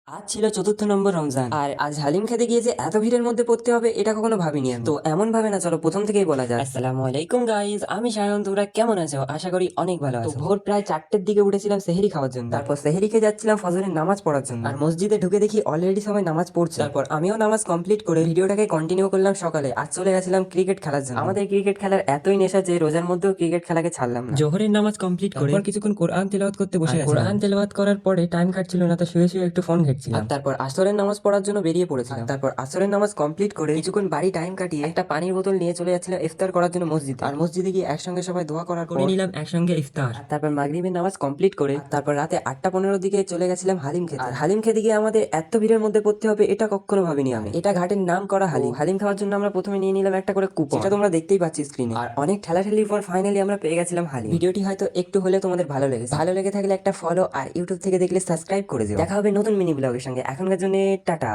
আজ ছিল ৪র্থ নম্বর রমজান, আর আজ হালিম খেতে গিয়ে যে এত ভিড়ের মধ্যে পড়তে হবে এটা কখনো ভাবিনি আমি। তো এমন ভাবে না, চলো প্রথম থেকেই বলা যায়। আসসালামু আলাইকুম গাইজ, আমি সায়ন। তোমরা কেমন আছো? আশা করি অনেক ভালো আছো। ভোর প্রায় 4টের দিকে উঠেছিলাম সেহরি খাওয়ার জন্য। তারপর সেহরি খেয়ে যাচ্ছিলাম ফজরের নামাজ পড়ার জন্য, আর মসজিদে ঢুকে দেখি অলরেডি সবাই নামাজ পড়ছে। তারপর আমিও নামাজ কমপ্লিট করে ভিডিওটাকে কন্টিনিউ করলাম। সকালে আজ চলে গেছিলাম ক্রিকেট খেলার জন্য। আমাদের ক্রিকেট খেলার এতই নেশা যে রোজার মধ্যেও ক্রিকেট খেলাকে ছাড়লাম না। জোহরের নামাজ কমপ্লিট করে কিছুক্ষণ কোরআন তেলাওয়াত করতে বসে গেছিলাম। কোরআন তেলাওয়াত করার পরে টাইম কাটছিল না, তো শুয়ে শুয়ে একটু ফোন ঘাঁটছিলাম। তারপর আসরের নামাজ পড়ার জন্য বেরিয়ে পড়েছিলাম। তারপর আসরের নামাজ কমপ্লিট করে কিছুক্ষণ বাড়ি টাইম কাটিয়ে একটা পানির বোতল নিয়ে চলে যাচ্ছিলাম ইফতার করার জন্য মসজিদে। আর মসজিদে গিয়ে একসঙ্গে সবাই দোয়া করার করে নিলাম একসঙ্গে ইফতার। তারপর মাগরিবের নামাজ কমপ্লিট করে তারপর রাতে 8টা 15 দিকে চলে গেছিলাম হালিম খেতে। আর হালিম খেতে গিয়ে আমাদের এত ভিড়ের মধ্যে পড়তে হবে এটা কখনো ভাবিনি আমি। এটা ঘাটের নাম করা হালিম। হালিম খাওয়ার জন্য আমরা প্রথমে নিয়ে নিলাম একটা করে কুপন, যেটা তোমরা দেখতেই পাচ্ছি স্ক্রিনে। আর অনেক ঠেলাঠেলির পর ফাইনালি আমরা পেয়ে গেছিলাম হালিম। ভিডিওটি হয়তো একটু হলেও তোমাদের ভালো লেগেছে। ভালো লেগে থাকলে একটা ফলো, আর ইউটিউব থেকে দেখলে সাবস্ক্রাইব করে দিও। দেখা হবে নতুন মিনি ব্লগের সঙ্গে। এখনকার জন্য টাটা।